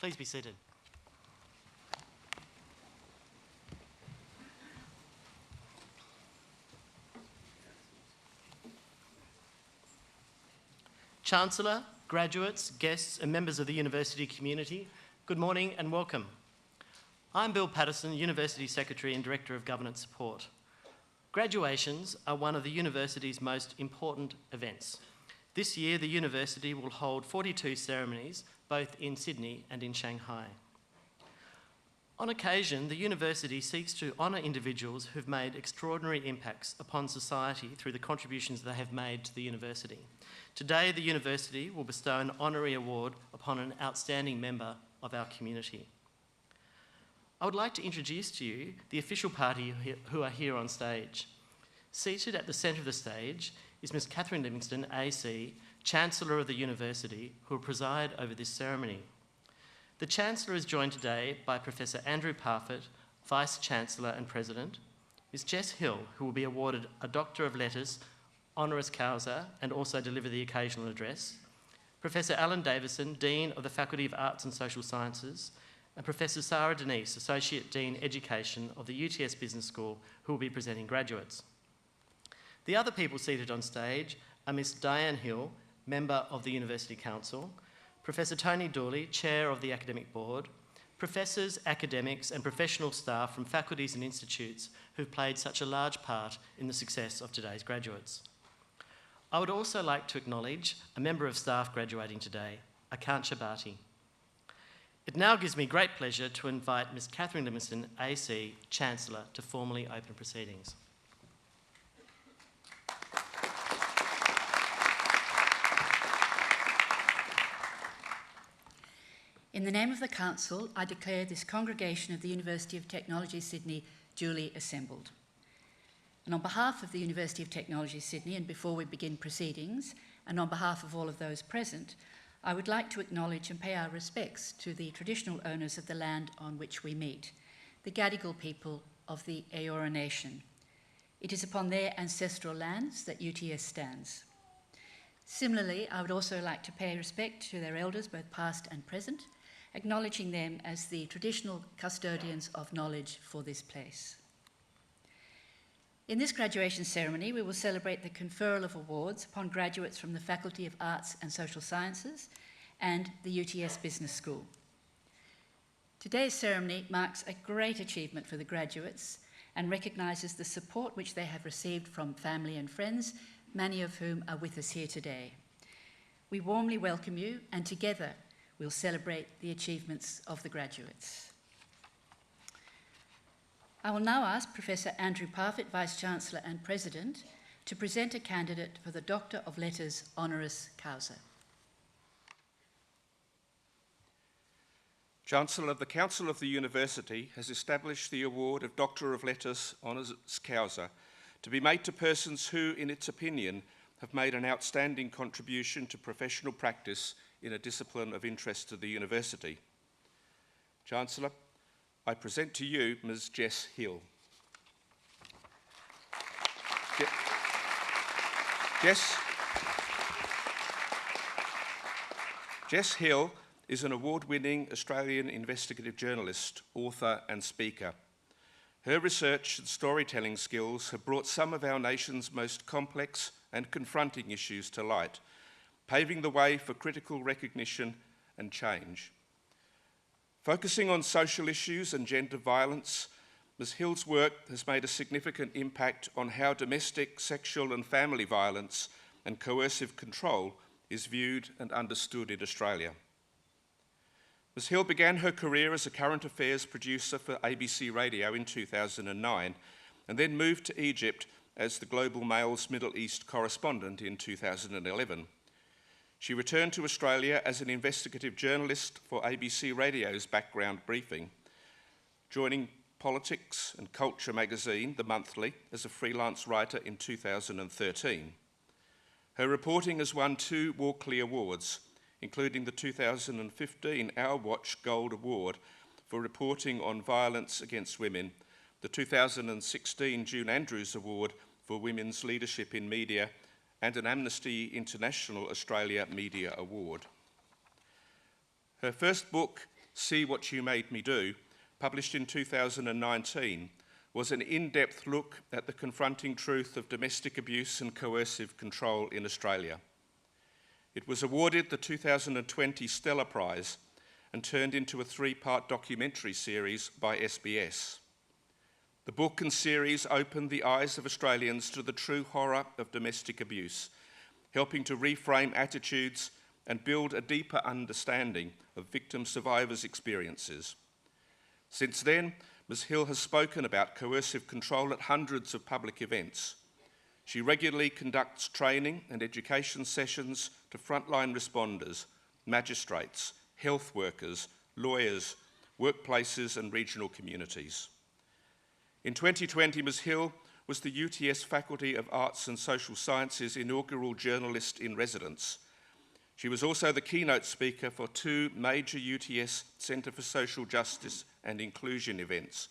Please be seated. Chancellor, graduates, guests and members of the university community, good morning and welcome. I'm Bill Patterson, University Secretary and Director of Governance Support. Graduations are one of the university's most important events. This year, the university will hold 42 ceremonies, both in Sydney and in Shanghai. On occasion, the university seeks to honour individuals who've made extraordinary impacts upon society through the contributions they have made to the university. Today, the university will bestow an honorary award upon an outstanding member of our community. I would like to introduce to you the official party who are here on stage. Seated at the centre of the stage is Ms. Catherine Livingstone, AC, Chancellor of the University, who will preside over this ceremony. The Chancellor is joined today by Professor Andrew Parfitt, Vice-Chancellor and President, Ms. Jess Hill, who will be awarded a Doctor of Letters, honoris causa, and also deliver the occasional address, Professor Alan Davison, Dean of the Faculty of Arts and Social Sciences, and Professor Sarah Denise, Associate Dean Education of the UTS Business School, who will be presenting graduates. The other people seated on stage are Ms. Diane Hill, Member of the University Council, Professor Tony Dooley, Chair of the Academic Board, professors, academics and professional staff from faculties and institutes who've played such a large part in the success of today's graduates. I would also like to acknowledge a member of staff graduating today, Akanksha Bhati. It now gives me great pleasure to invite Ms. Catherine Livingstone, AC, Chancellor, to formally open proceedings. In the name of the Council, I declare this congregation of the University of Technology Sydney duly assembled. And on behalf of the University of Technology Sydney, and before we begin proceedings, and on behalf of all of those present, I would like to acknowledge and pay our respects to the traditional owners of the land on which we meet, the Gadigal people of the Eora Nation. It is upon their ancestral lands that UTS stands. Similarly, I would also like to pay respect to their elders, both past and present, acknowledging them as the traditional custodians of knowledge for this place. In this graduation ceremony, we will celebrate the conferral of awards upon graduates from the Faculty of Arts and Social Sciences and the UTS Business School. Today's ceremony marks a great achievement for the graduates and recognises the support which they have received from family and friends, many of whom are with us here today. We warmly welcome you, and together we'll celebrate the achievements of the graduates. I will now ask Professor Andrew Parfitt, Vice-Chancellor and President, to present a candidate for the Doctor of Letters honoris causa. Chancellor, the Council of the University has established the award of Doctor of Letters honoris causa to be made to persons who, in its opinion, have made an outstanding contribution to professional practice in a discipline of interest to the University. Chancellor, I present to you Ms. Jess Hill. Jess Hill is an award-winning Australian investigative journalist, author and speaker. Her research and storytelling skills have brought some of our nation's most complex and confronting issues to light, paving the way for critical recognition and change. Focusing on social issues and gender violence, Ms. Hill's work has made a significant impact on how domestic, sexual and family violence and coercive control is viewed and understood in Australia. Ms. Hill began her career as a current affairs producer for ABC Radio in 2009 and then moved to Egypt as the Global Mail's Middle East correspondent in 2011. She returned to Australia as an investigative journalist for ABC Radio's Background Briefing, joining Politics and Culture magazine, The Monthly, as a freelance writer in 2013. Her reporting has won 2 Walkley Awards, including the 2015 Our Watch Gold Award for reporting on violence against women, the 2016 June Andrews Award for Women's Leadership in Media, and an Amnesty International Australia Media Award. Her first book, See What You Made Me Do, published in 2019, was an in-depth look at the confronting truth of domestic abuse and coercive control in Australia. It was awarded the 2020 Stella Prize and turned into a 3-part documentary series by SBS. The book and series opened the eyes of Australians to the true horror of domestic abuse, helping to reframe attitudes and build a deeper understanding of victim survivors' experiences. Since then, Ms. Hill has spoken about coercive control at hundreds of public events. She regularly conducts training and education sessions to frontline responders, magistrates, health workers, lawyers, workplaces and regional communities. In 2020, Ms. Hill was the UTS Faculty of Arts and Social Sciences inaugural journalist in residence. She was also the keynote speaker for 2 major UTS Centre for Social Justice and Inclusion events,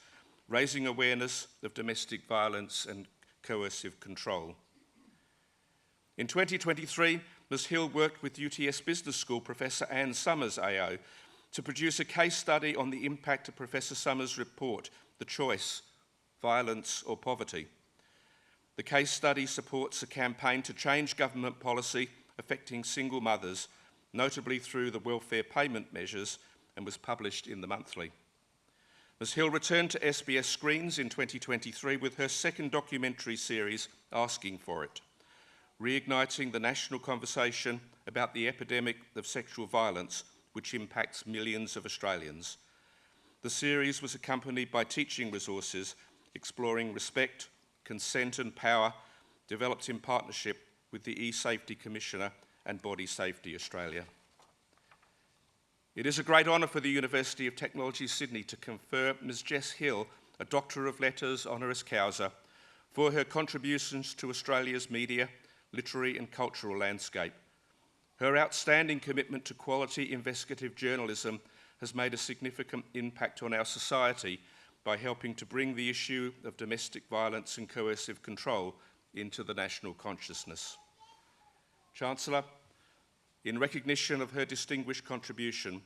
raising awareness of domestic violence and coercive control. In 2023, Ms. Hill worked with UTS Business School Professor Anne Summers AO to produce a case study on the impact of Professor Summers' report, The Choice, Violence or Poverty. The case study supports a campaign to change government policy affecting single mothers, notably through the welfare payment measures, and was published in The Monthly. Ms. Hill returned to SBS screens in 2023 with her second documentary series, Asking for It, reigniting the national conversation about the epidemic of sexual violence which impacts millions of Australians. The series was accompanied by teaching resources exploring respect, consent and power, developed in partnership with the E-Safety Commissioner and Body Safety Australia. It is a great honour for the University of Technology Sydney to confer Ms. Jess Hill a Doctor of Letters honoris causa for her contributions to Australia's media, literary and cultural landscape. Her outstanding commitment to quality investigative journalism has made a significant impact on our society by helping to bring the issue of domestic violence and coercive control into the national consciousness. Chancellor, in recognition of her distinguished contribution,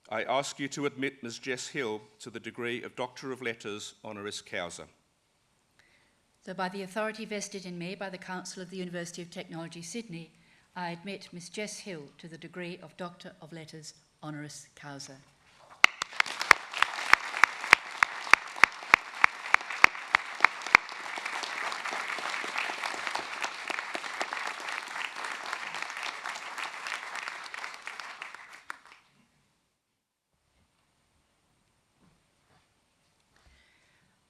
I ask you to admit Ms. Jess Hill to the degree of Doctor of Letters honoris causa. So by the authority vested in me by the Council of the University of Technology, Sydney, I admit Ms. Jess Hill to the degree of Doctor of Letters honoris causa.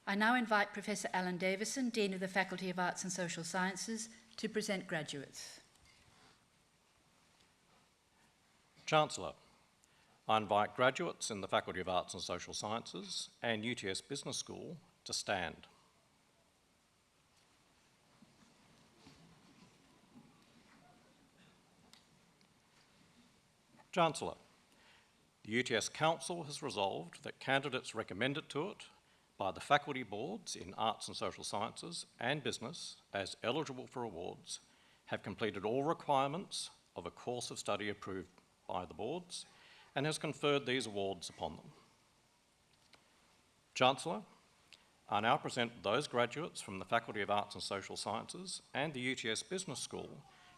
I now invite Professor Alan Davison, Dean of the Faculty of Arts and Social Sciences, to present graduates. Chancellor, I invite graduates in the Faculty of Arts and Social Sciences and UTS Business School to stand. Chancellor, the UTS Council has resolved that candidates recommended to it by the faculty boards in Arts and Social Sciences and Business as eligible for awards have completed all requirements of a course of study approved by the boards and has conferred these awards upon them. Chancellor, I now present those graduates from the Faculty of Arts and Social Sciences and the UTS Business School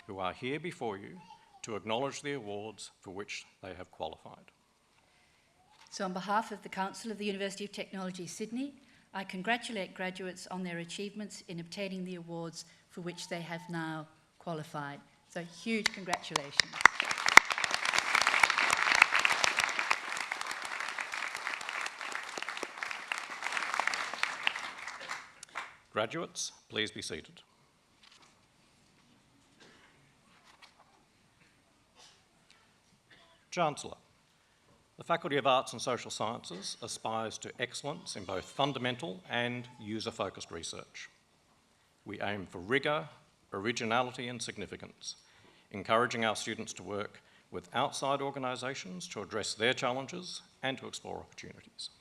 who are here before you to acknowledge the awards for which they have qualified. So on behalf of the Council of the University of Technology, Sydney, I congratulate graduates on their achievements in obtaining the awards for which they have now qualified. So huge congratulations. Graduates, please be seated. Chancellor, the Faculty of Arts and Social Sciences aspires to excellence in both fundamental and user-focused research. We aim for rigour, originality and significance, encouraging our students to work with outside organisations to address their challenges and to explore opportunities.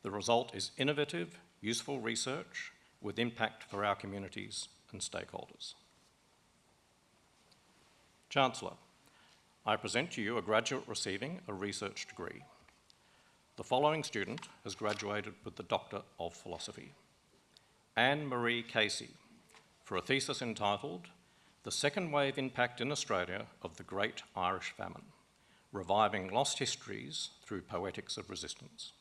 The result is innovative, useful research with impact for our communities and stakeholders. Chancellor, I present to you a graduate receiving a research degree. The following student has graduated with the Doctor of Philosophy. Anne-Marie Casey, for a thesis entitled The Second Wave Impact in Australia of the Great Irish Famine, Reviving Lost Histories Through Poetics of Resistance.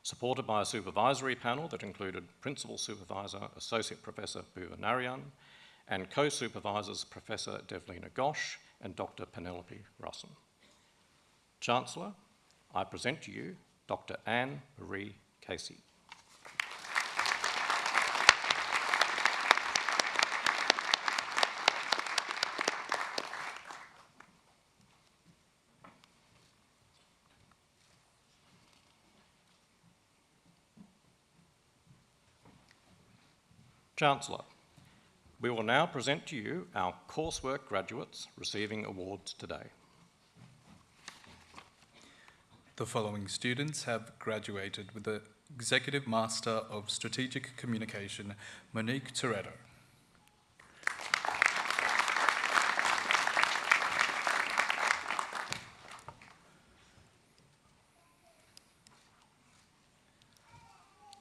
Supported by a supervisory panel that included Principal Supervisor, Associate Professor Bhuva Narayan, and co-supervisors Professor Devlina Ghosh and Dr. Penelope Russon. Chancellor, I present to you Dr. Anne-Marie Casey. Chancellor, we will now present to you our coursework graduates receiving awards today. The following students have graduated with the Executive Master of Strategic Communication, Monique Toretto.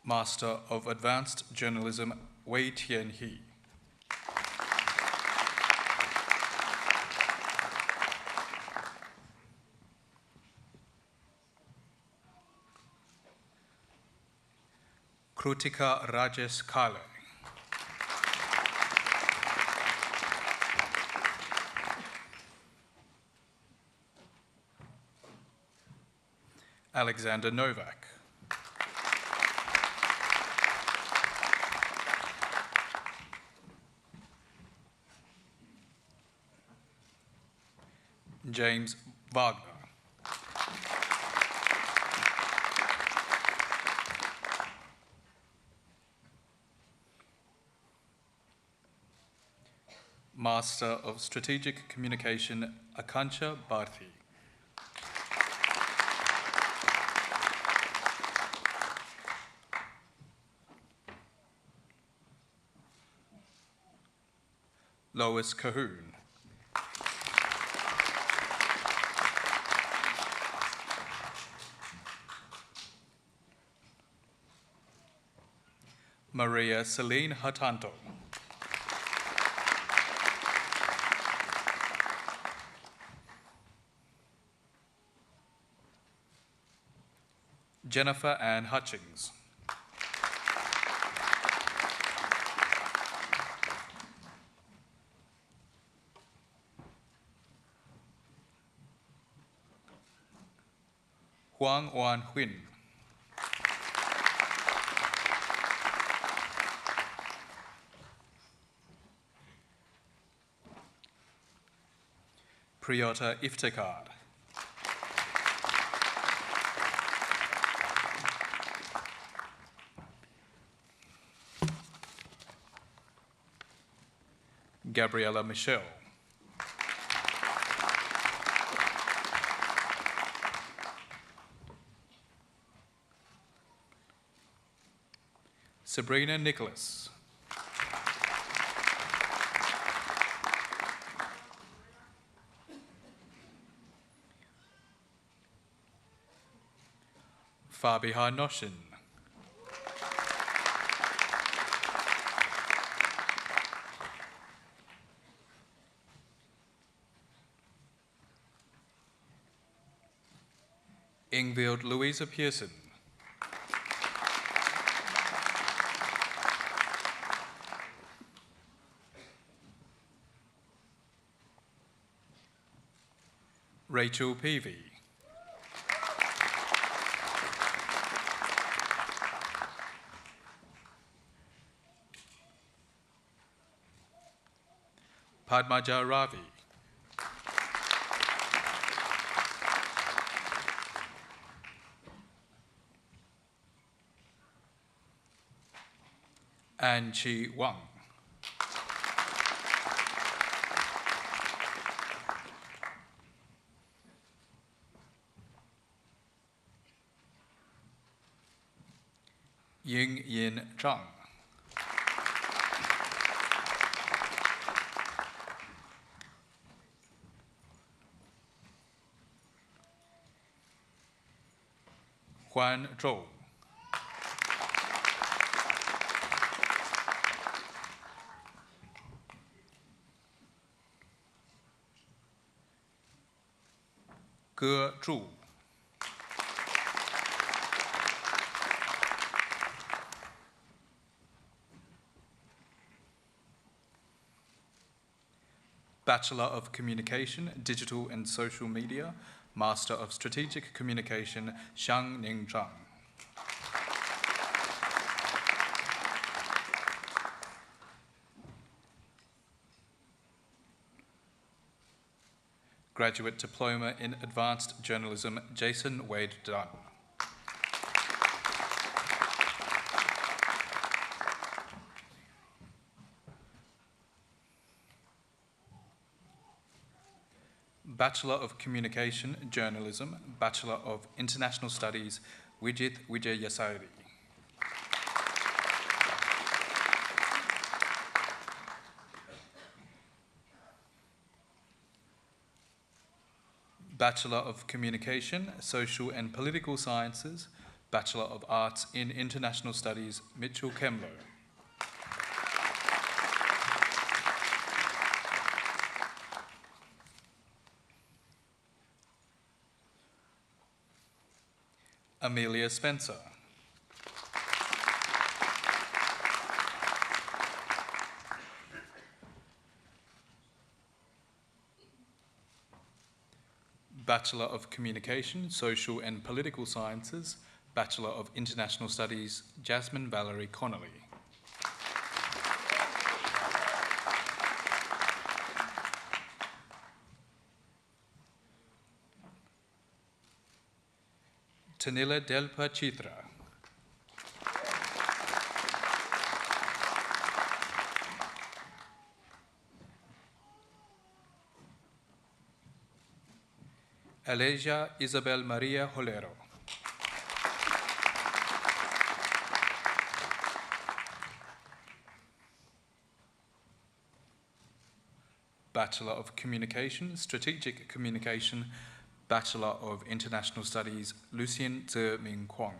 Master of Advanced Journalism, Wei Tian He. Krutika Rajesh Kale. Alexander Novak. James Wagner. Master of Strategic Communication, Akanksha Bharti. Lois Cahoon. Maria Celine Hatanto. Jennifer Ann Hutchings. Huang Wan Huyn. Priyota Iftikhar. Gabriella Michelle. Sabrina Nicholas. Fabiha Noshin. Ingvild Louisa Pearson. Rachel Peavy. Padmaja Ravi. An Chi Wang. Ying Yin Zhang. Huan Zhou. Ge Zhu. Bachelor of Communication, Digital and Social Media, Master of Strategic Communication, Xiang Ning Zhang. Graduate Diploma in Advanced Journalism, Jason Wade Dunn. Bachelor of Communication, Journalism, Bachelor of International Studies, Wijit Wijayasari. Bachelor of Communication, Social and Political Sciences, Bachelor of Arts in International Studies, Mitchell Kemlo. Amelia Spencer. Bachelor of Communication, Social and Political Sciences, Bachelor of International Studies, Jasmine Valerie Connolly. Tanila Delpa Chitra. Alesia Isabel Maria Holero. Bachelor of Communication, Strategic Communication, Bachelor of International Studies, Lucien Tze Ming Kwong.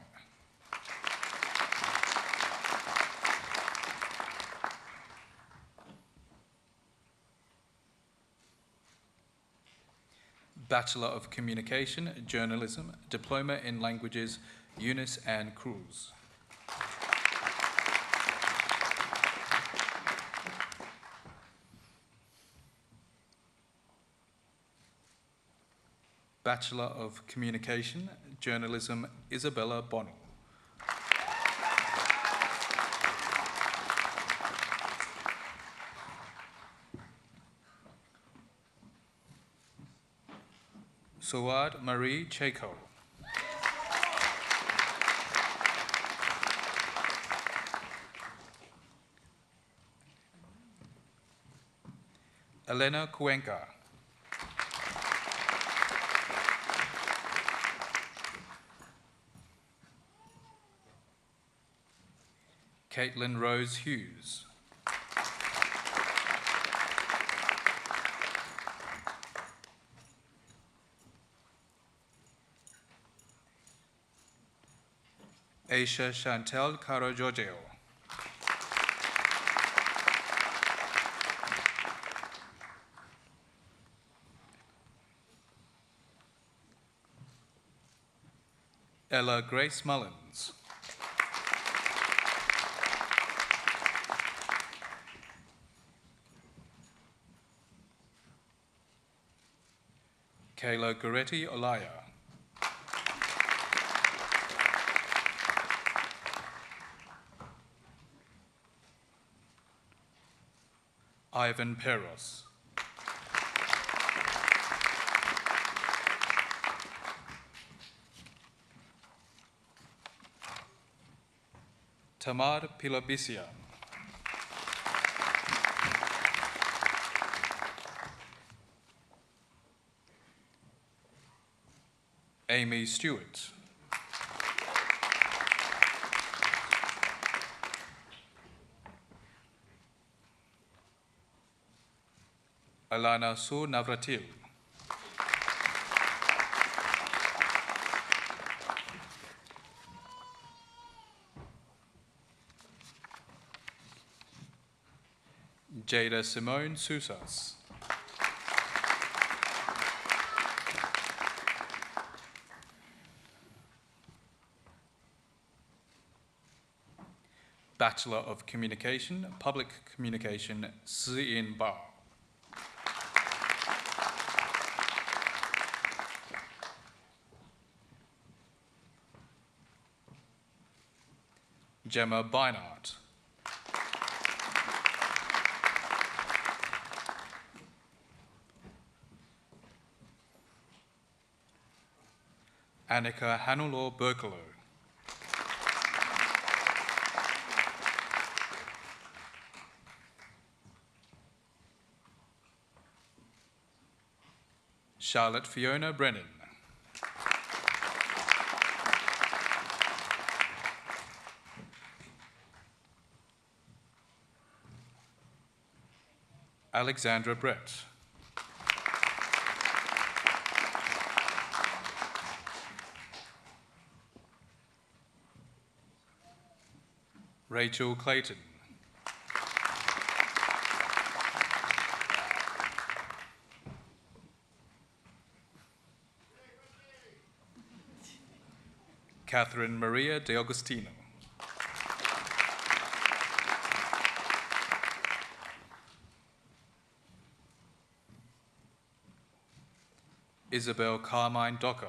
Bachelor of Communication, Journalism, Diploma in Languages, Eunice Ann Cruz. Bachelor of Communication, Journalism, Isabella Bonnell. Suad Marie Cheko. Elena Cuenca. Caitlin Rose Hughes. Aisha Chantel Caro Giorgio. Ella Grace Mullins. Kayla Goretti Olaya. Ivan Peros. Tamar Pilabisia. Amy Stewart. Alana Su Navratil. Jada Simone Sousas. Bachelor of Communication, Public Communication, Si-In Bao. Gemma Beinart. Annika Hannelore Berkelo. Charlotte Fiona Brennan. Alexandra Brett. Rachel Clayton. Catherine Maria De Agostino. Isabel Carmine Docker.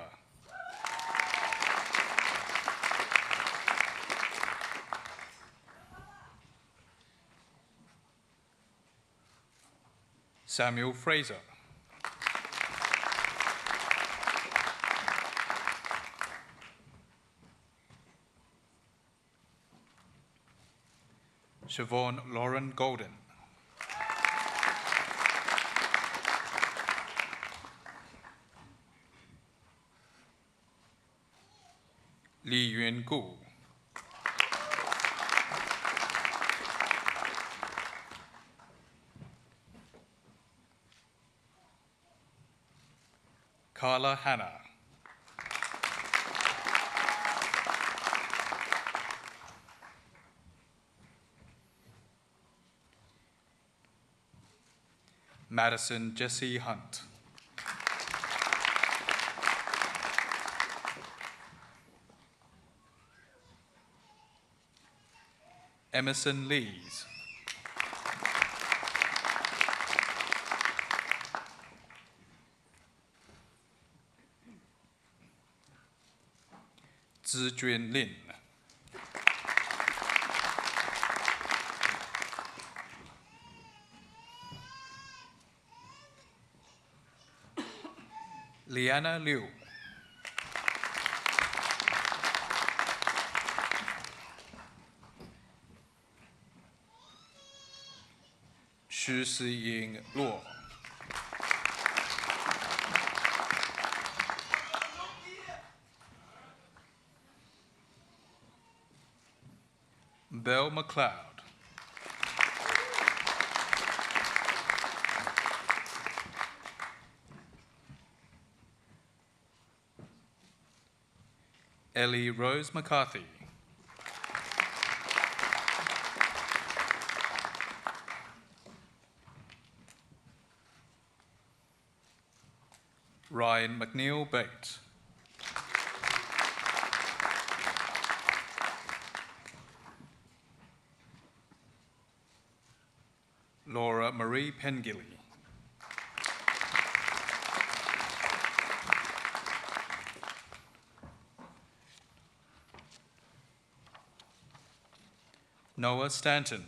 Samuel Fraser. Siobhan Lauren Golden. Li Yun Gu. Carla Hanna. Madison Jesse Hunt. Emerson Lees. Zijun Lin. Liana Liu. Shi Siying Luo. Belle McLeod. Ellie Rose McCarthy. Ryan McNeil Bate. Laura Marie Pengilly. Noah Stanton.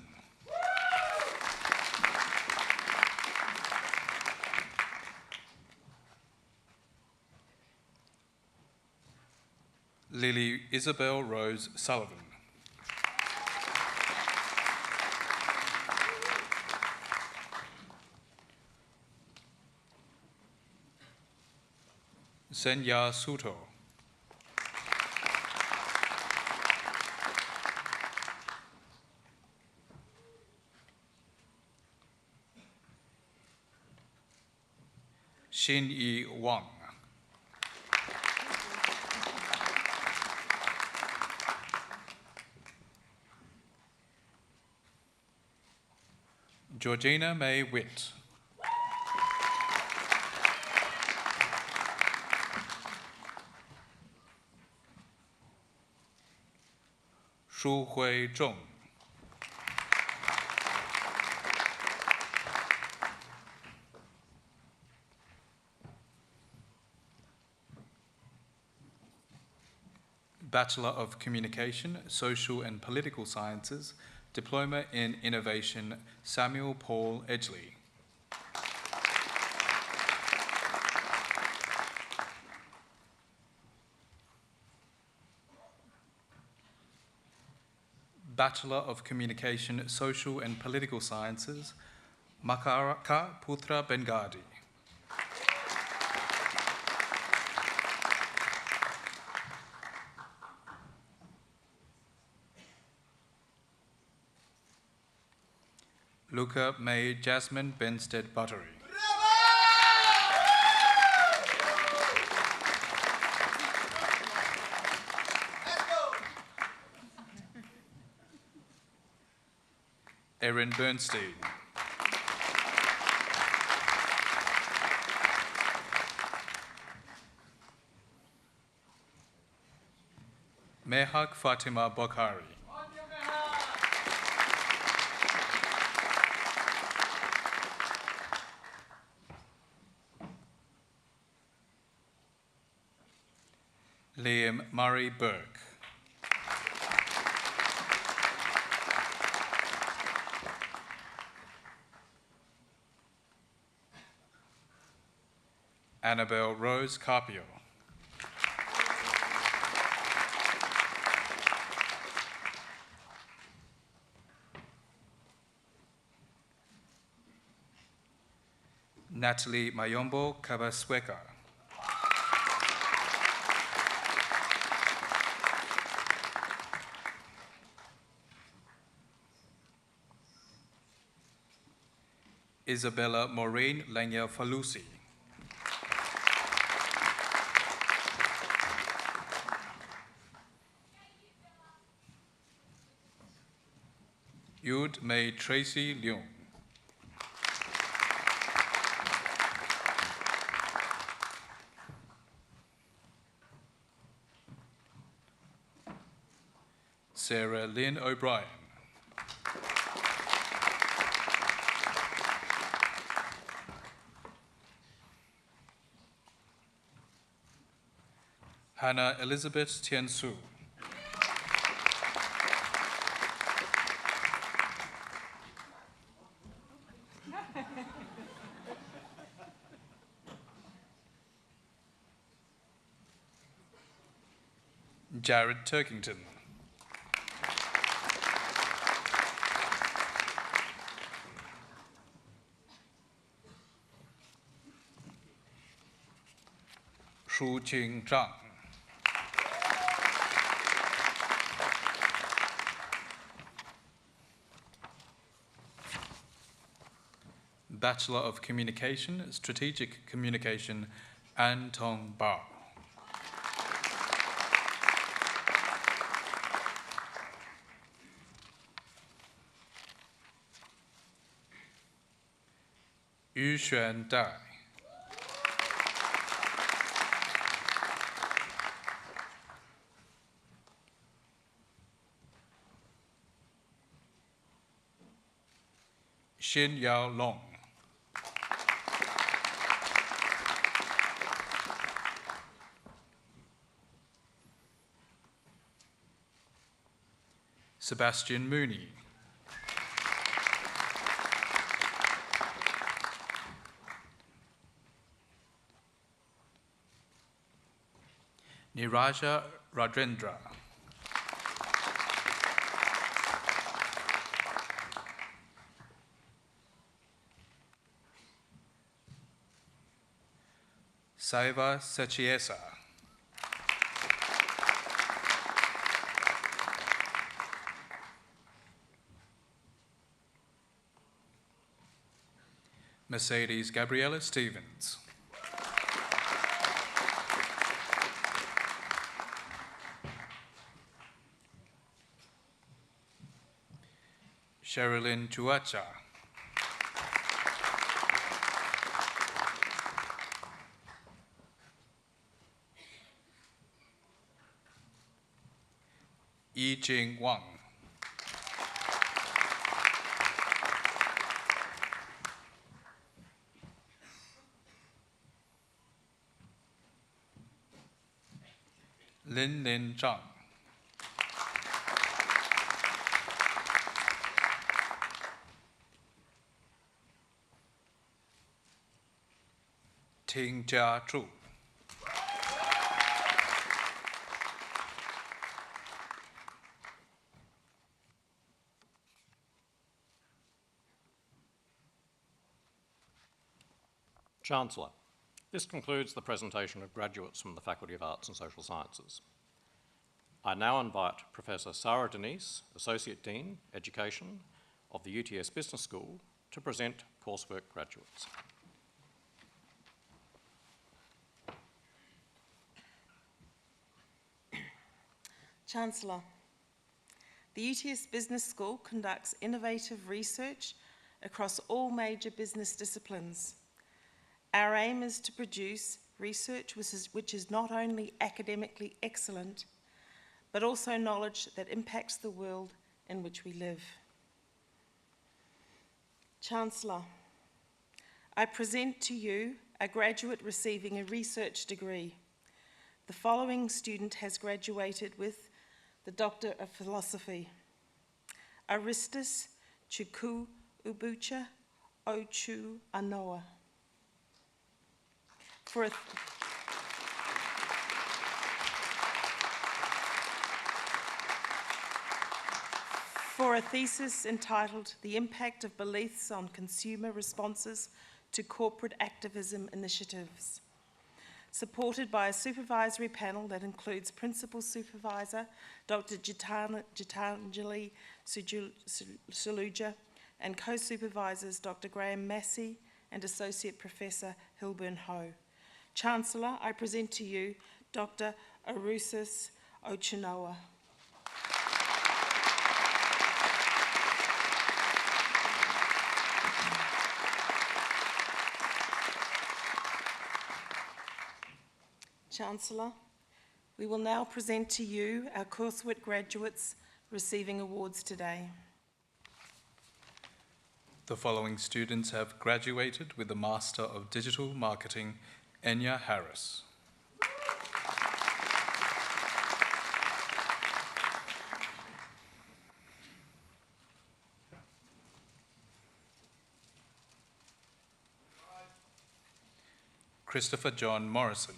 Lily Isabel Rose Sullivan. Senya Suto. Xin Yi Wang. Georgina May Witt. Shu Hui Zhong. Bachelor of Communication, Social and Political Sciences, Diploma in Innovation, Samuel Paul Edgley. Bachelor of Communication, Social and Political Sciences, Makaraka Putra Bengadi. Luca May Jasmine Benstead Buttery. Erin Bernstein. Mehak Fatima Bokhari. Liam Murray Burke. Annabelle Rose Carpio. Natalie Mayombo Kabasweka. Isabella Maureen Lanya Falusi. Yud May Tracy Leung. Sarah Lynn O'Brien. Hannah Elizabeth Tiansu. Jared Turkington. Shu Qing Zhang. Bachelor of Communication, Strategic Communication, An Tong Bao. Yu Xuan Dai. Xin Yao Long. Sebastian Mooney. Niraja Rajendra. Saiva Sachiesa. Mercedes Gabriella Stevens. Sherilyn Chuacha. Jing Wang. Lin Lin Zhang. Ting Jia Zhu. Chancellor, this concludes the presentation of graduates from the Faculty of Arts and Social Sciences. I now invite Professor Sarah Denise, Associate Dean, Education of the UTS Business School, to present coursework graduates. Chancellor, the UTS Business School conducts innovative research across all major business disciplines. Our aim is to produce research which is not only academically excellent, but also knowledge that impacts the world in which we live. Chancellor, I present to you a graduate receiving a research degree. The following student has graduated with the Doctor of Philosophy: Aristus Chuku Ubucha Ochu Anoa. For a thesis entitled "The Impact of Beliefs on Consumer Responses to Corporate Activism Initiatives," supported by a supervisory panel that includes Principal Supervisor Dr. Gitanjali Saluja and co-supervisors Dr. Graham Massey and Associate Professor Hilburn Ho. Chancellor, I present to you Dr. Arusis Ochunoa. Chancellor, we will now present to you our coursework graduates receiving awards today. The following students have graduated with the Master of Digital Marketing, Enya Harris. Christopher John Morrison.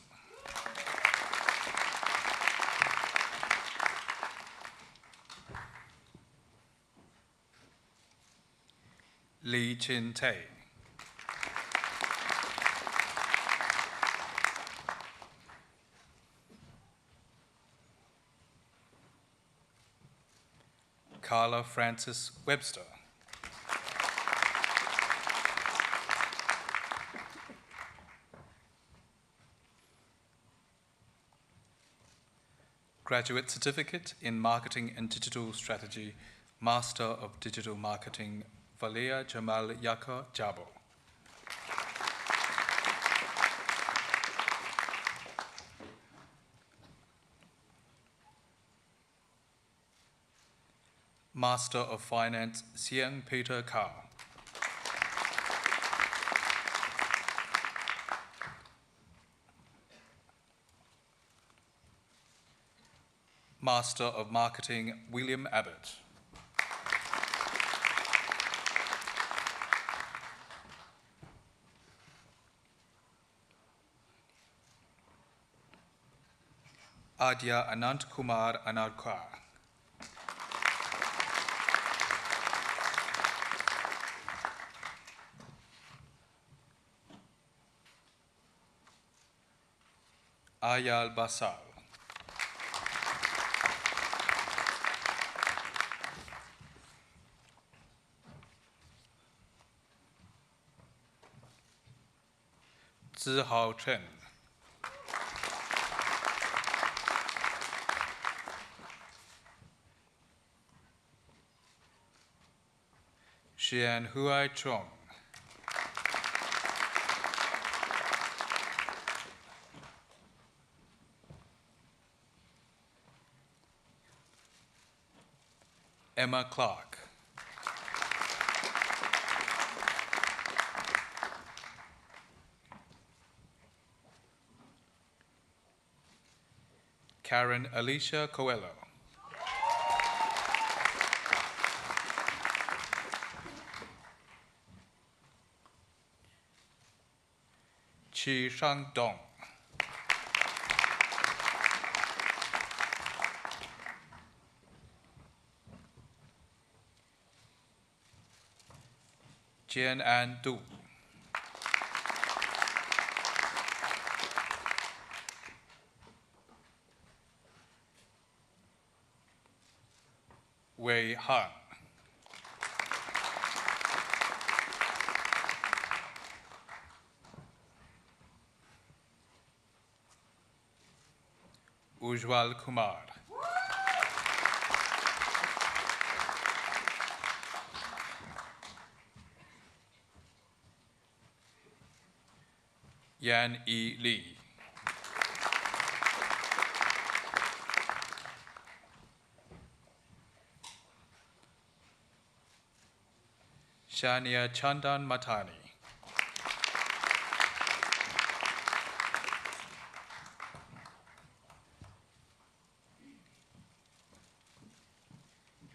Lee Chin Tae. Carla Francis Webster. Graduate Certificate in Marketing and Digital Strategy, Master of Digital Marketing, Valia Jamal Yaka Jabo. Master of Finance, Siang Peter Ka. Master of Marketing, William Abbott. Adya Anant Kumar Anarkar. Ayal Basal. Zihao Chen. Xian Huai Chong. Emma Clark. Karen Alicia Coelho. Chi Shang Dong. Jian An Du. Wei Han. Ujwal Kumar. Yan E. Lee. Shania Chandan Matani.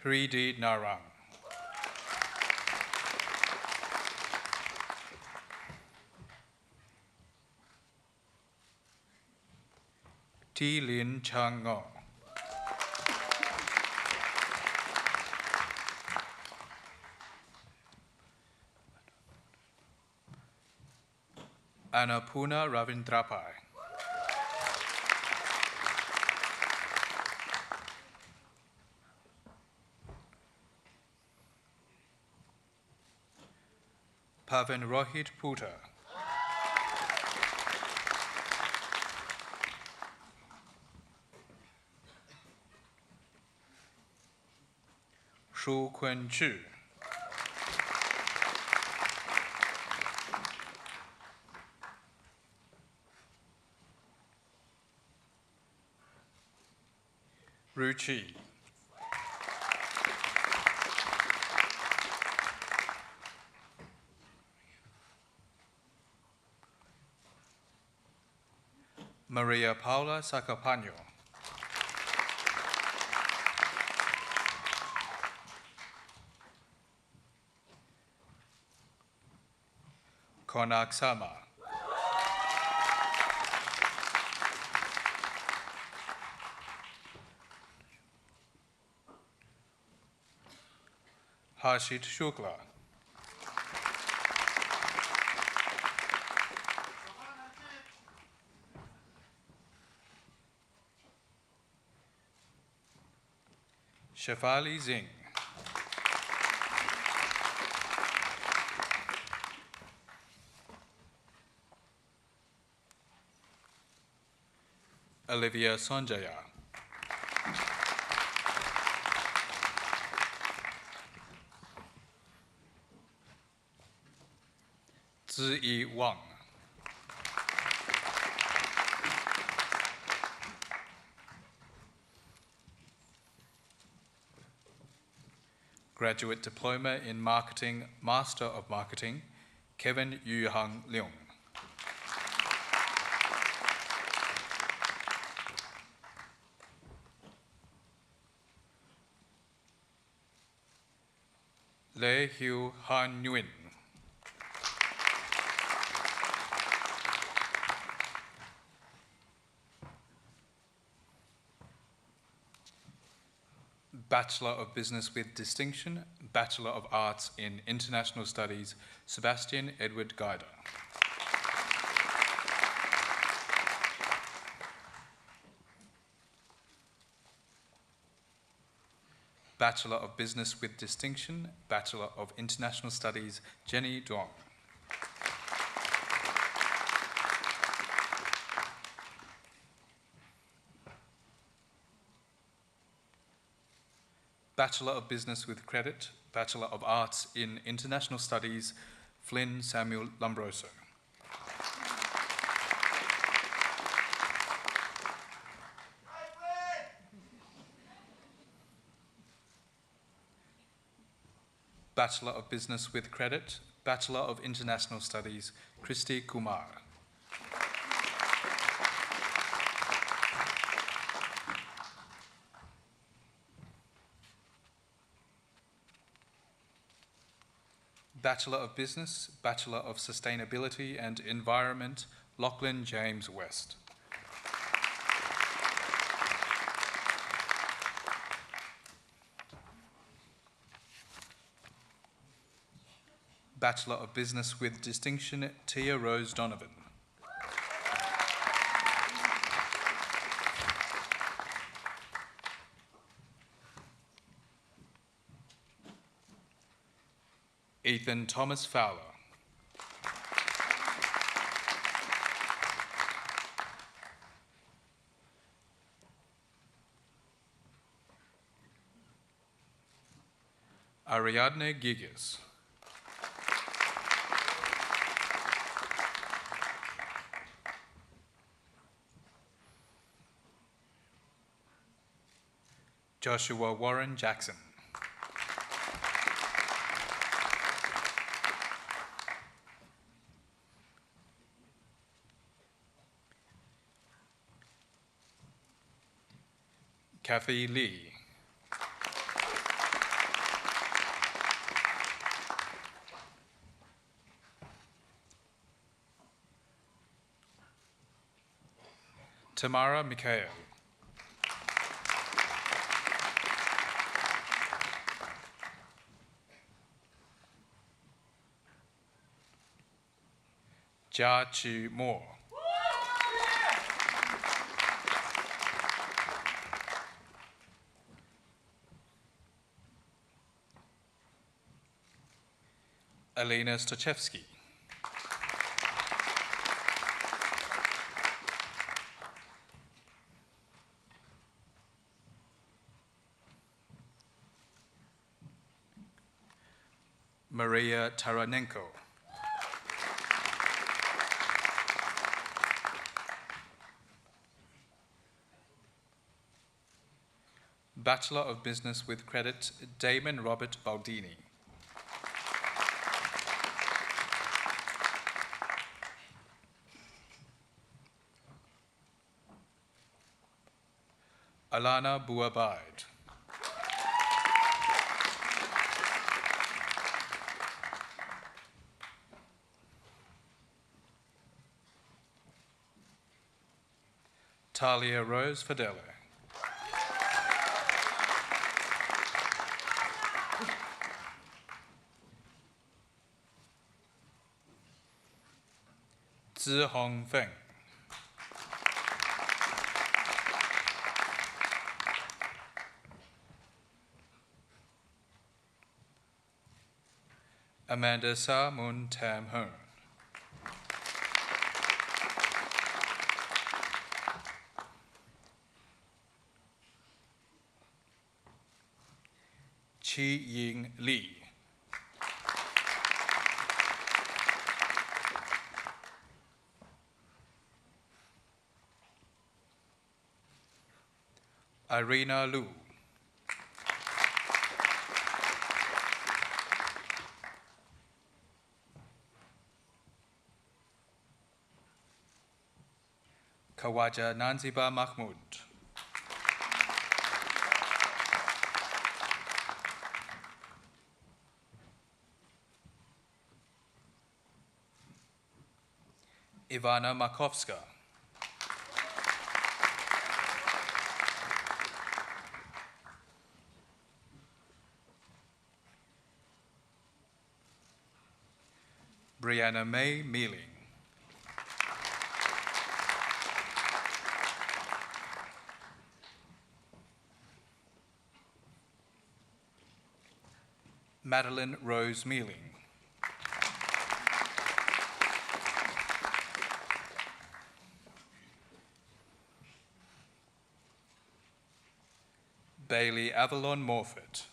Hridi Narang. T. Lin Chang Ngo. Annapurna Ravindrapai. Pavan Rohit Puta. Shu Kun Chu. Ruchi. Maria Paula Sacapano. Konak Sama. Harshit Shukla. Shefali Singh. Olivia Sonjaya. Ziyi Wang. Graduate Diploma in Marketing, Master of Marketing, Kevin Yu-Hang Leung. Le Hiu Han Nguyen. Bachelor of Business with Distinction, Bachelor of Arts in International Studies, Sebastian Edward Guyder. Bachelor of Business with Distinction, Bachelor of International Studies, Jenny Duong. Bachelor of Business with Credit, Bachelor of Arts in International Studies, Flynn Samuel Lombroso. Bachelor of Business with Credit, Bachelor of International Studies, Christy Kumar. Bachelor of Business, Bachelor of Sustainability and Environment, Lachlan James West. Bachelor of Business with Distinction, Tia Rose Donovan. Ethan Thomas Fowler. Ariadne Gigas. Joshua Warren Jackson. Kathy Lee. Tamara Mikhail. Jia Chi Moore. Elena Stochevsky. Maria Taranenko. Bachelor of Business with Credit, Damon Robert Baldini. Alana Bouabaid. Talia Rose Fidele. Zi Hong Feng. Amanda Sa Mun Tam Hearn. Chi Ying Lee. Irina Liu. Kawaja Nanziba Mahmood. Ivana Makovska. Brianna May Mealing. Madeline Rose Mealing. Bailey Avalon Morfitt.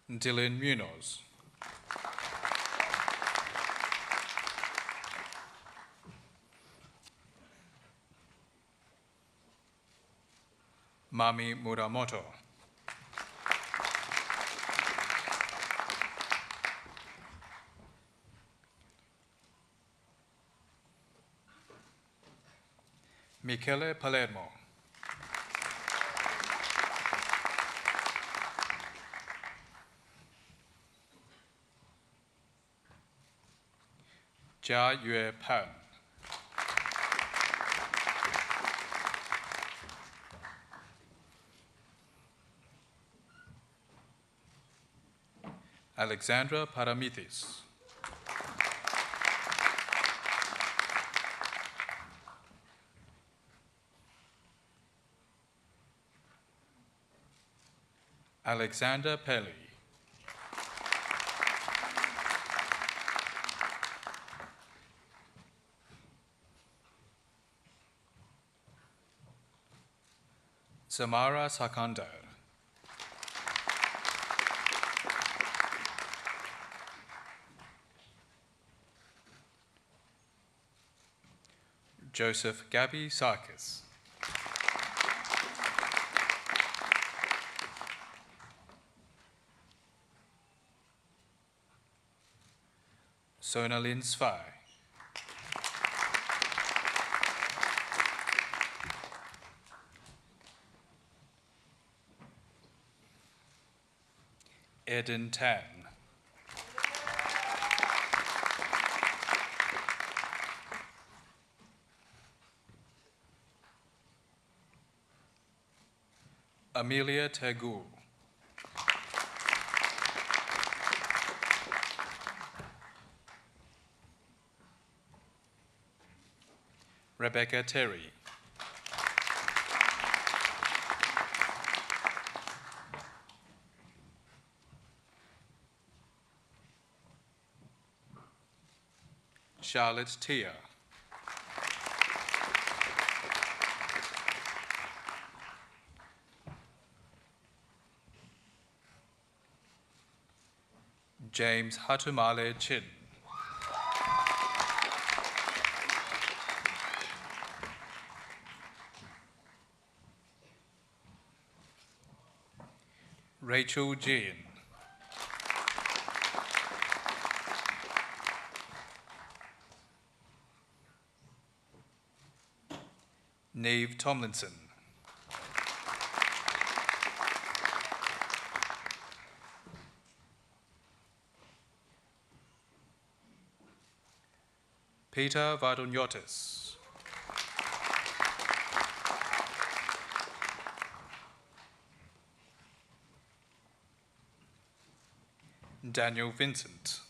Dylan Munoz. Mami Muramoto. Michele Palermo. Jia Yue Pan. Alexandra Paramithis. Alexander Pelly. Samara Sakandar. Joseph Gabby Sarkis. Sonalyn Svai. Eden Tan. Amelia Tagul. Rebecca Terry. Charlotte Tia. James Hatumale Chin. Rachel Jean. Neve Tomlinson. Peter Vardoniotis. Daniel Vincent.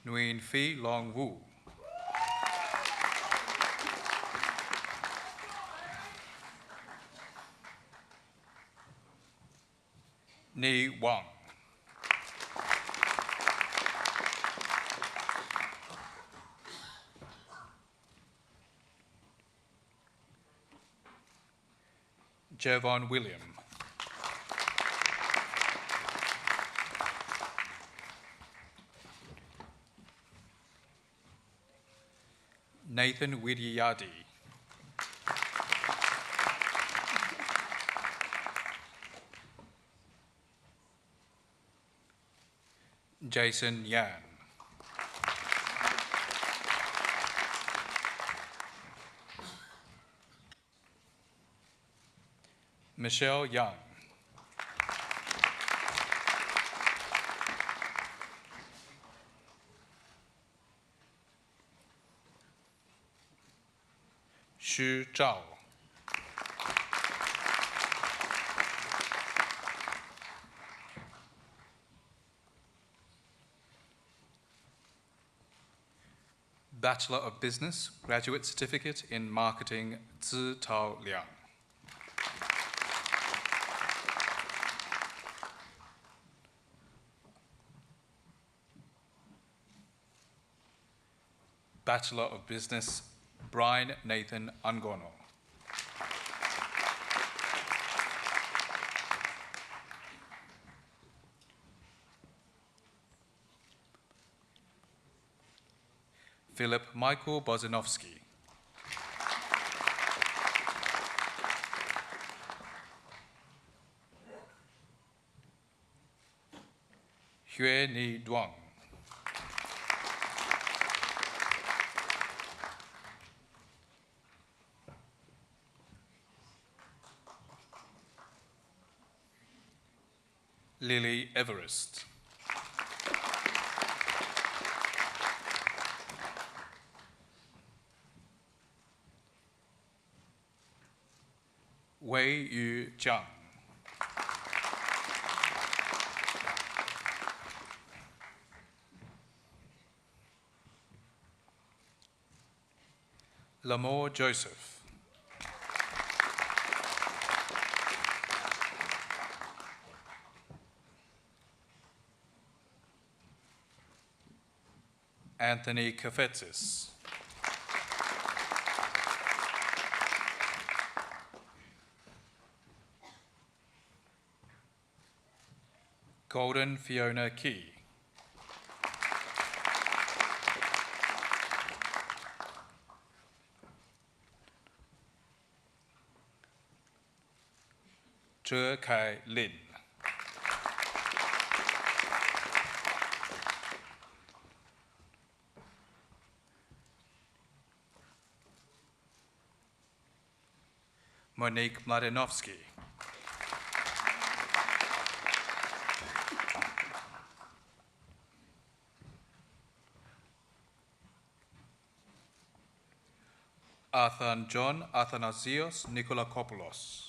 Nguyen Phi Long Wu. Ni Wang. Jervon William. Nathan Widiayadi. Jason Yan. Michelle Young. Xu Zhao. Bachelor of Business, Graduate Certificate in Marketing, Zi Tao Liang. Bachelor of Business, Brian Nathan Angono. Philip Michael Bozanovsky. Hue Ni Duong. Lily Everest. Wei Yu Zhang. Lamore Joseph. Anthony Kafetsis. Golden Fiona Key. Zhe Kai Lin. Monique Mladenovsky. Athan John Athanasios Nikolakopoulos.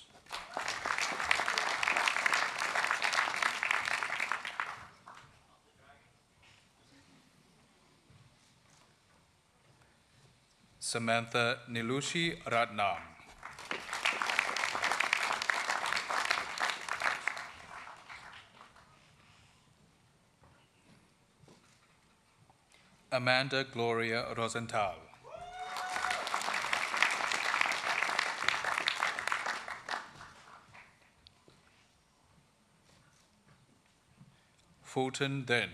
Samantha Nilushi Ratnam. Amanda Gloria Rosenthal. Fulton Den.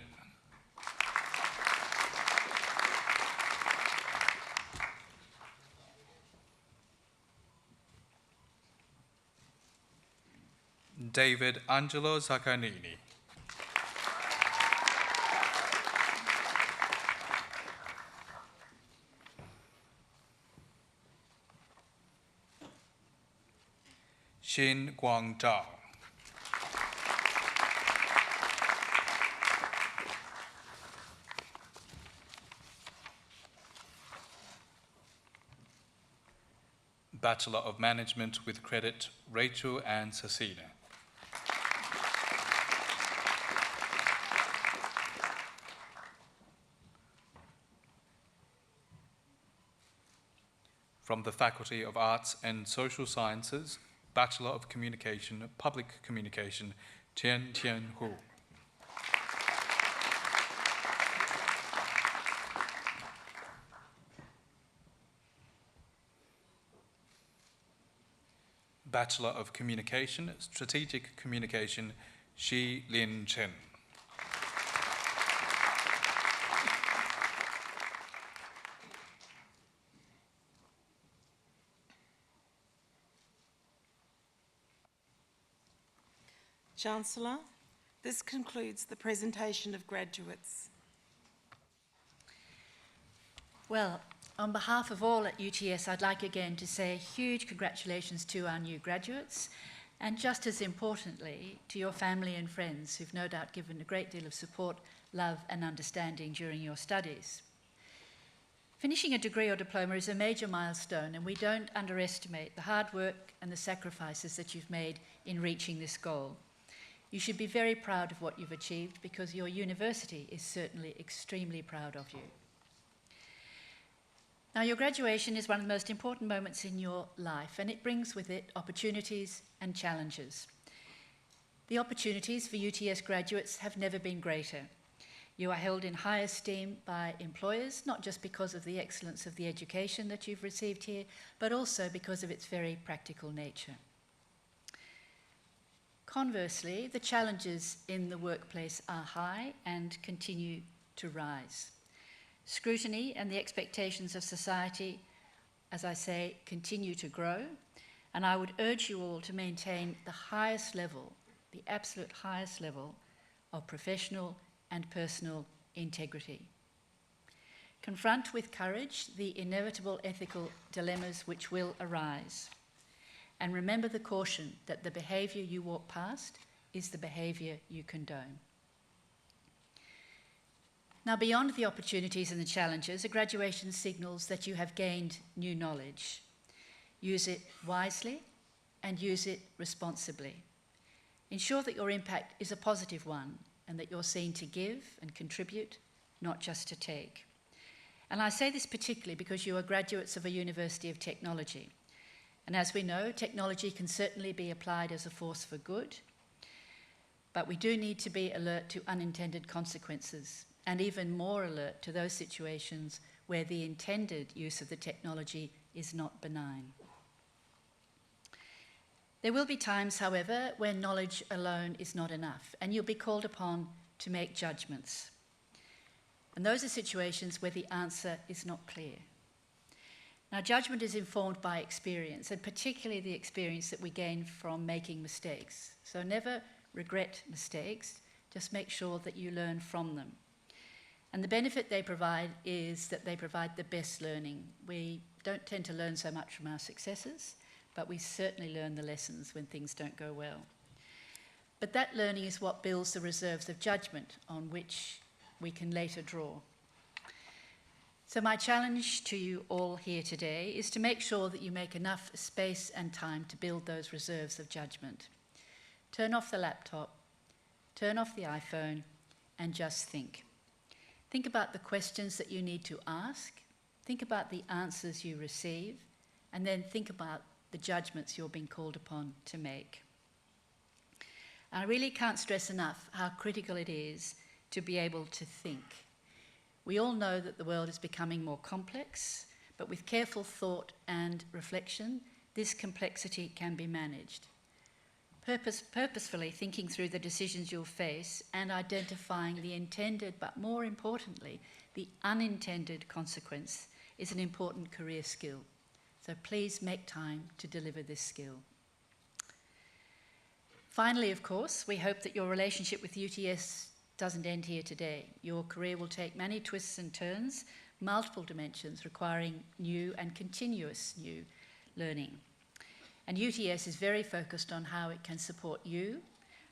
David Angelo Zaccanini. Xin Guangzhao. Bachelor of Management with Credit, Rachel Ann Cecina. From the Faculty of Arts and Social Sciences, Bachelor of Communication, Public Communication, Tian Tian Hu. Bachelor of Communication, Strategic Communication, Shi Lin Chen. Chancellor, this concludes the presentation of graduates. Well, on behalf of all at UTS, I'd like again to say a huge congratulations to our new graduates, and just as importantly, to your family and friends who've no doubt given a great deal of support, love and understanding during your studies. Finishing a degree or diploma is a major milestone, and we don't underestimate the hard work and the sacrifices that you've made in reaching this goal. You should be very proud of what you've achieved, because your university is certainly extremely proud of you. Now, your graduation is one of the most important moments in your life, and it brings with it opportunities and challenges. The opportunities for UTS graduates have never been greater. You are held in high esteem by employers, not just because of the excellence of the education that you've received here, but also because of its very practical nature. Conversely, the challenges in the workplace are high and continue to rise. Scrutiny and the expectations of society, as I say, continue to grow, and I would urge you all to maintain the highest level, the absolute highest level of professional and personal integrity. Confront with courage the inevitable ethical dilemmas which will arise, and remember the caution that the behaviour you walk past is the behaviour you condone. Now, beyond the opportunities and the challenges, a graduation signals that you have gained new knowledge. Use it wisely and use it responsibly. Ensure that your impact is a positive one and that you're seen to give and contribute, not just to take. And I say this particularly because you are graduates of a University of Technology. And as we know, technology can certainly be applied as a force for good, but we do need to be alert to unintended consequences, and even more alert to those situations where the intended use of the technology is not benign. There will be times, however, when knowledge alone is not enough, and you'll be called upon to make judgments. And those are situations where the answer is not clear. Now, judgment is informed by experience, and particularly the experience that we gain from making mistakes. So never regret mistakes, just make sure that you learn from them. And the benefit they provide is that they provide the best learning. We don't tend to learn so much from our successes, but we certainly learn the lessons when things don't go well. But that learning is what builds the reserves of judgment on which we can later draw. So my challenge to you all here today is to make sure that you make enough space and time to build those reserves of judgment. Turn off the laptop, turn off the iPhone, and just think. Think about the questions that you need to ask, think about the answers you receive, and then think about the judgments you're being called upon to make. I really can't stress enough how critical it is to be able to think. We all know that the world is becoming more complex, but with careful thought and reflection, this complexity can be managed. Purposefully thinking through the decisions you'll face and identifying the intended, but more importantly, the unintended consequence is an important career skill. So please make time to deliver this skill. Finally, of course, we hope that your relationship with UTS doesn't end here today. Your career will take many twists and turns, multiple dimensions requiring new and continuous new learning. And UTS is very focused on how it can support you,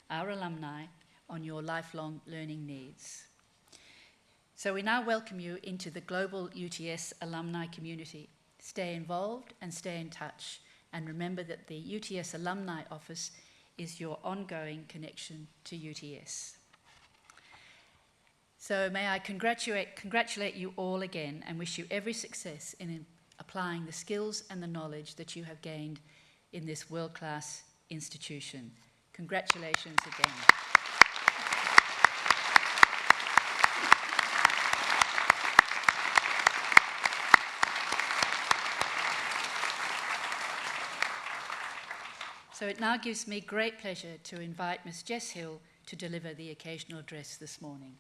our alumni, on your lifelong learning needs. So we now welcome you into the global UTS alumni community. Stay involved and stay in touch. And remember that the UTS Alumni Office is your ongoing connection to UTS. So may I congratulate you all again and wish you every success in applying the skills and the knowledge that you have gained in this world-class institution. Congratulations again. So it now gives me great pleasure to invite Ms. Jess Hill to deliver the occasional address this morning.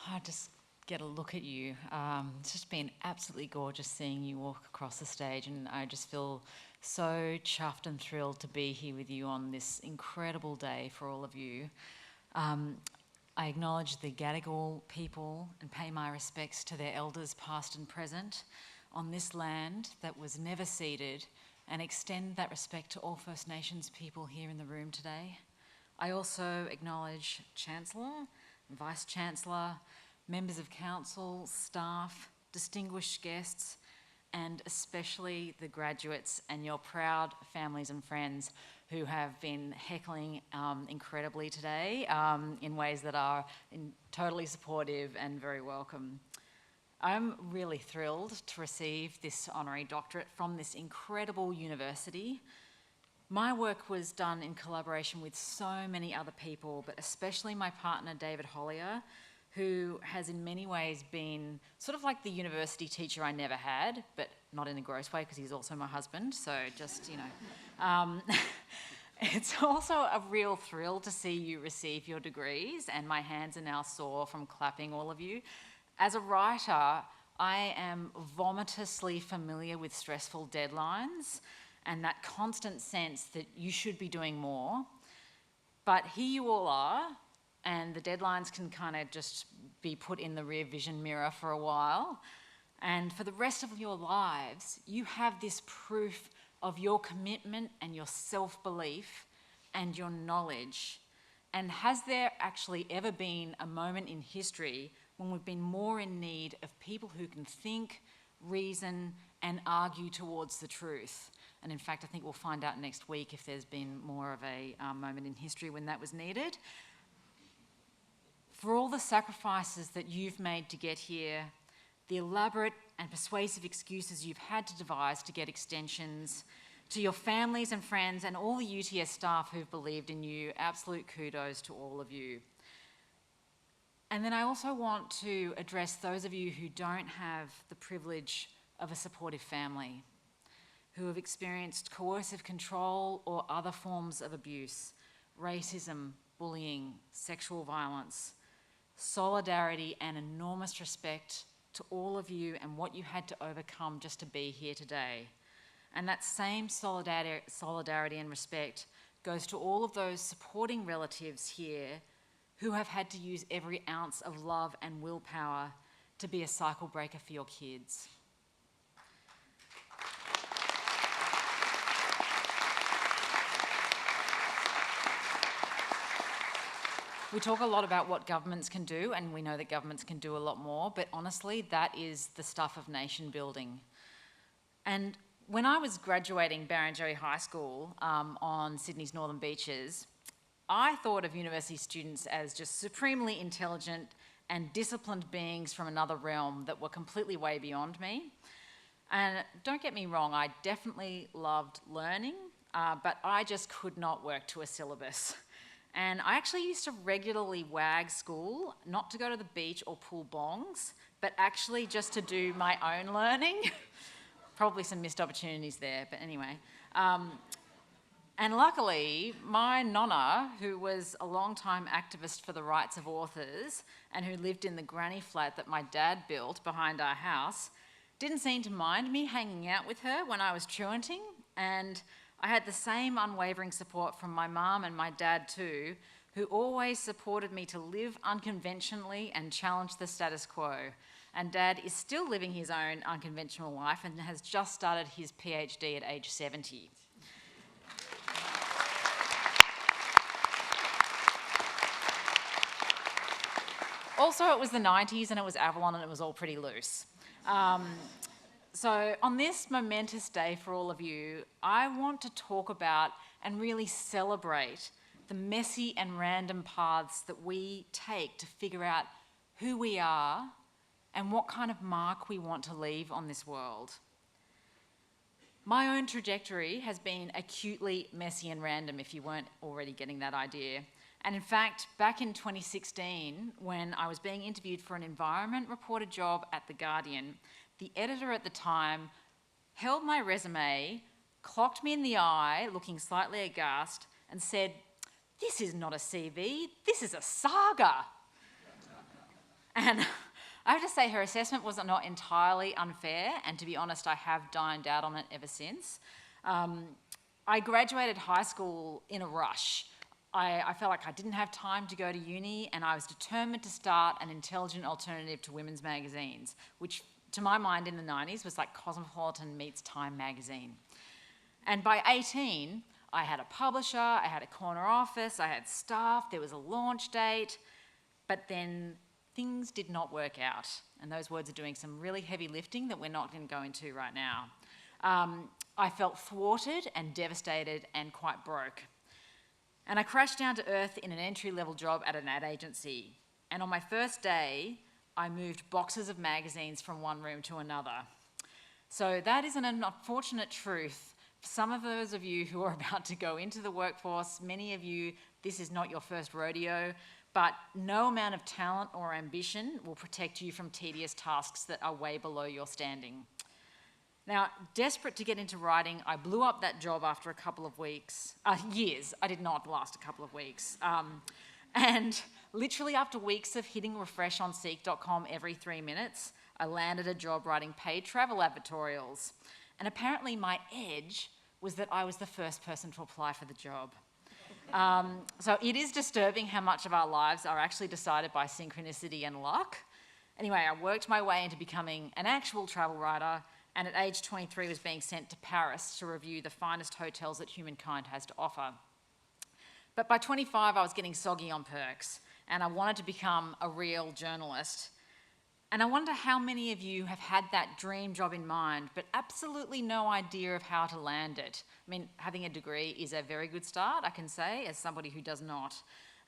I just get a look at you. It's just been absolutely gorgeous seeing you walk across the stage, and I just feel so chuffed and thrilled to be here with you on this incredible day for all of you. I acknowledge the Gadigal people and pay my respects to their elders past and present on this land that was never ceded, and extend that respect to all First Nations people here in the room today. I also acknowledge Chancellor, Vice-Chancellor, members of council, staff, distinguished guests, and especially the graduates and your proud families and friends who have been heckling incredibly today in ways that are totally supportive and very welcome. I'm really thrilled to receive this honorary doctorate from this incredible university. My work was done in collaboration with so many other people, but especially my partner, David Hollier, who has in many ways been sort of like the university teacher I never had, but not in a gross way because he's also my husband, so just, you know, It's also a real thrill to see you receive your degrees, and my hands are now sore from clapping all of you. As a writer, I am vomitously familiar with stressful deadlines and that constant sense that you should be doing more. But here you all are, and the deadlines can kind of just be put in the rear vision mirror for a while. And for the rest of your lives, you have this proof of your commitment and your self-belief and your knowledge. And has there actually ever been a moment in history when we've been more in need of people who can think, reason, and argue towards the truth? And in fact, I think we'll find out next week if there's been more of a moment in history when that was needed. For all the sacrifices that you've made to get here, the elaborate and persuasive excuses you've had to devise to get extensions, to your families and friends and all the UTS staff who've believed in you, absolute kudos to all of you. And then I also want to address those of you who don't have the privilege of a supportive family, who have experienced coercive control or other forms of abuse, racism, bullying, sexual violence. Solidarity and enormous respect to all of you and what you had to overcome just to be here today. And that same solidarity and respect goes to all of those supporting relatives here who have had to use every ounce of love and willpower to be a cycle breaker for your kids. We talk a lot about what governments can do, and we know that governments can do a lot more, but honestly, that is the stuff of nation building. And when I was graduating Barrenjoey High School on Sydney's northern beaches, I thought of university students as just supremely intelligent and disciplined beings from another realm that were completely way beyond me. And don't get me wrong, I definitely loved learning, but I just could not work to a syllabus. And I actually used to regularly wag school, not to go to the beach or pull bongs, but actually just to do my own learning. Probably some missed opportunities there, but anyway. And luckily, my nonna, who was a long-time activist for the rights of authors and who lived in the granny flat that my dad built behind our house, didn't seem to mind me hanging out with her when I was truanting, and I had the same unwavering support from my mum and my dad too, who always supported me to live unconventionally and challenge the status quo. And Dad is still living his own unconventional life and has just started his PhD at age 70. Also, it was the 90s and it was Avalon and it was all pretty loose. So on this momentous day for all of you, I want to talk about and really celebrate the messy and random paths that we take to figure out who we are and what kind of mark we want to leave on this world. My own trajectory has been acutely messy and random, if you weren't already getting that idea. And in fact, back in 2016, when I was being interviewed for an environment reporter job at The Guardian, the editor at the time held my resume, clocked me in the eye, looking slightly aghast, and said, "This is not a CV, this is a saga." And I have to say her assessment was not entirely unfair, and to be honest, I have dined out on it ever since. I graduated high school in a rush. I felt like I didn't have time to go to uni, and I was determined to start an intelligent alternative to women's magazines, which to my mind in the 90s was like Cosmopolitan meets Time magazine. And by 18, I had a publisher, I had a corner office, I had staff, there was a launch date, but then things did not work out. And those words are doing some really heavy lifting that we're not going to go into right now. I felt thwarted and devastated and quite broke. And I crashed down to earth in an entry-level job at an ad agency. And on my first day, I moved boxes of magazines from one room to another. So that is an unfortunate truth. For some of those of you who are about to go into the workforce, many of you, this is not your first rodeo, but no amount of talent or ambition will protect you from tedious tasks that are way below your standing. Now, desperate to get into writing, I blew up that job after a couple of years. I did not last a couple of weeks. And literally after weeks of hitting refresh on seek.com every 3 minutes, I landed a job writing paid travel advertorials. And apparently my edge was that I was the first person to apply for the job. So it is disturbing how much of our lives are actually decided by synchronicity and luck. Anyway, I worked my way into becoming an actual travel writer, and at age 23 was being sent to Paris to review the finest hotels that humankind has to offer. But by 25, I was getting soggy on perks, and I wanted to become a real journalist. And I wonder how many of you have had that dream job in mind, but absolutely no idea of how to land it. I mean, having a degree is a very good start, I can say, as somebody who does not.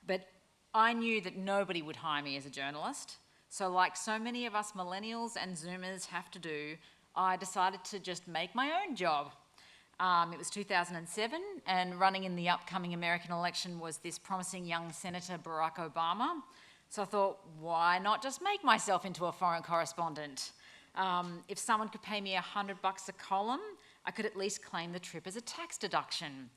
But I knew that nobody would hire me as a journalist. So like so many of us millennials and Zoomers have to do, I decided to just make my own job. It was 2007, and running in the upcoming American election was this promising young Senator Barack Obama. So I thought, why not just make myself into a foreign correspondent? If someone could pay me $100 a column, I could at least claim the trip as a tax deduction.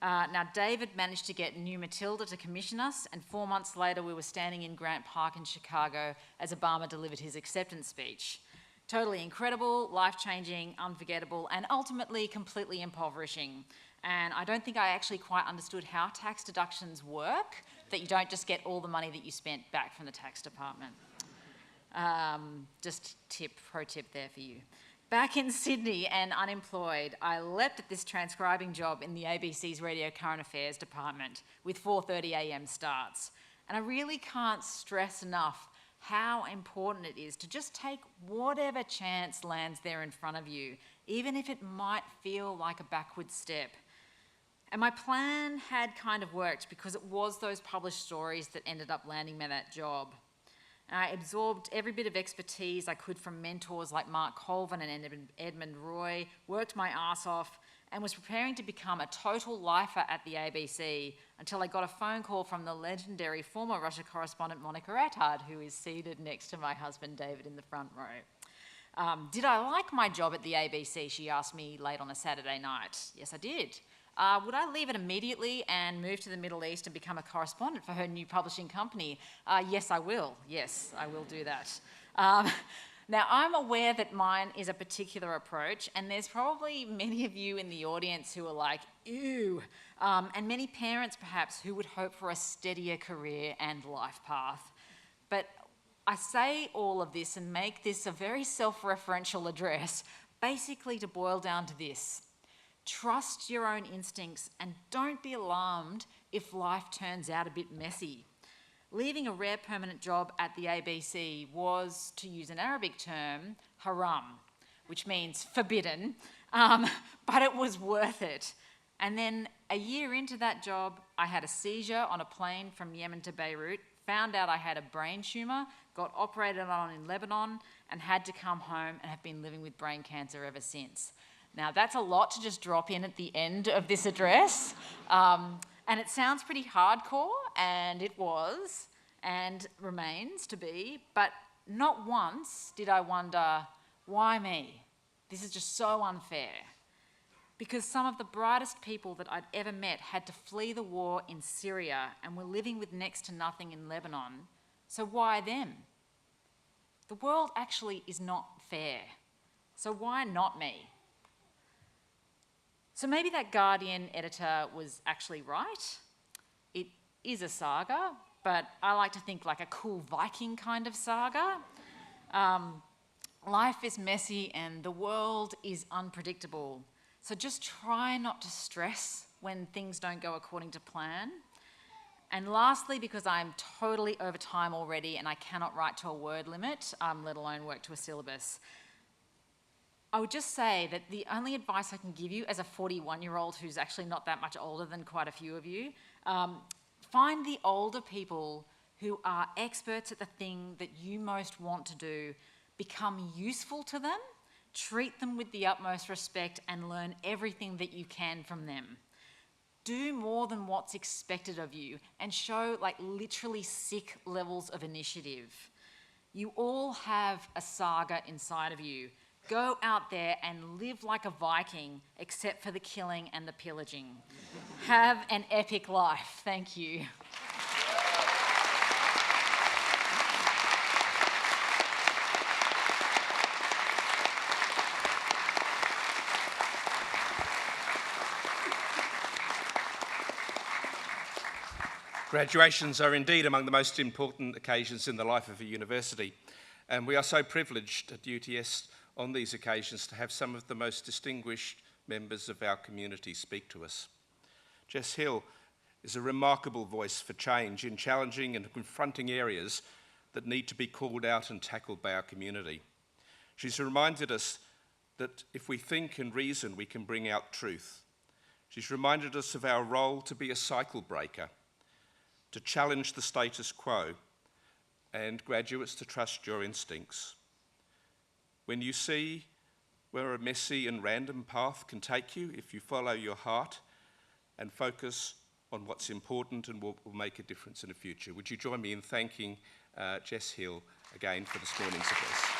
Now, David managed to get New Matilda to commission us, and 4 months later we were standing in Grant Park in Chicago as Obama delivered his acceptance speech. Totally incredible, life-changing, unforgettable, and ultimately completely impoverishing. And I don't think I actually quite understood how tax deductions work, that you don't just get all the money that you spent back from the tax department. Just pro tip there for you. Back in Sydney and unemployed, I leapt at this transcribing job in the ABC's Radio Current Affairs department with 4:30 a.m. starts. And I really can't stress enough how important it is to just take whatever chance lands there in front of you, even if it might feel like a backward step. And my plan had kind of worked because it was those published stories that ended up landing me that job. And I absorbed every bit of expertise I could from mentors like Mark Colvin and Edmund Roy, worked my ass off, and was preparing to become a total lifer at the ABC until I got a phone call from the legendary former Russia correspondent Monica Attard, who is seated next to my husband David in the front row. Did I like my job at the ABC? She asked me late on a Saturday night. Yes, I did. Would I leave it immediately and move to the Middle East and become a correspondent for her new publishing company? Yes, I will. Yes, I will do that. Now, I'm aware that mine is a particular approach, and there's probably many of you in the audience who are like, ew, and many parents perhaps who would hope for a steadier career and life path. But I say all of this and make this a very self-referential address, basically to boil down to this. Trust your own instincts and don't be alarmed if life turns out a bit messy. Leaving a rare permanent job at the ABC was, to use an Arabic term, haram, which means forbidden, but it was worth it. And then a year into that job, I had a seizure on a plane from Yemen to Beirut, found out I had a brain tumour, got operated on in Lebanon, and had to come home and have been living with brain cancer ever since. Now, that's a lot to just drop in at the end of this address. And it sounds pretty hardcore, and it was, and remains to be, but not once did I wonder, why me? This is just so unfair. Because some of the brightest people that I'd ever met had to flee the war in Syria and were living with next to nothing in Lebanon. So why them? The world actually is not fair. So why not me? So maybe that Guardian editor was actually right. It is a saga, but I like to think like a cool Viking kind of saga. Life is messy and the world is unpredictable. So just try not to stress when things don't go according to plan. And lastly, because I'm totally over time already and I cannot write to a word limit, let alone work to a syllabus, I would just say that the only advice I can give you as a 41-year-old who's actually not that much older than quite a few of you, find the older people who are experts at the thing that you most want to do, become useful to them, treat them with the utmost respect and learn everything that you can from them. Do more than what's expected of you and show like literally sick levels of initiative. You all have a saga inside of you. Go out there and live like a Viking, except for the killing and the pillaging. Have an epic life. Thank you. Graduations are indeed among the most important occasions in the life of a university, and we are so privileged at UTS on these occasions to have some of the most distinguished members of our community speak to us. Jess Hill is a remarkable voice for change in challenging and confronting areas that need to be called out and tackled by our community. She's reminded us that if we think and reason, we can bring out truth. She's reminded us of our role to be a cycle breaker, to challenge the status quo, and graduates to trust your instincts. When you see where a messy and random path can take you, if you follow your heart and focus on what's important and will make a difference in the future. Would you join me in thanking Jess Hill again for this morning's address?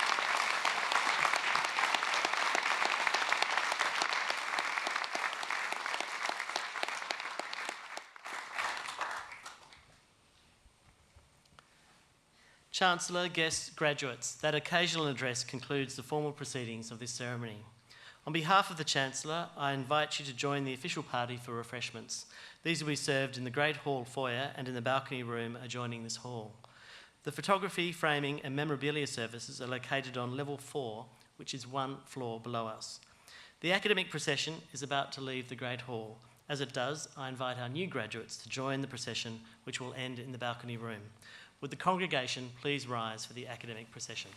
Chancellor, guests, graduates, that occasional address concludes the formal proceedings of this ceremony. On behalf of the Chancellor, I invite you to join the official party for refreshments. These will be served in the Great Hall foyer and in the balcony room adjoining this hall. The photography, framing and memorabilia services are located on level 4, which is one floor below us. The academic procession is about to leave the Great Hall. As it does, I invite our new graduates to join the procession, which will end in the balcony room. Would the congregation please rise for the academic procession?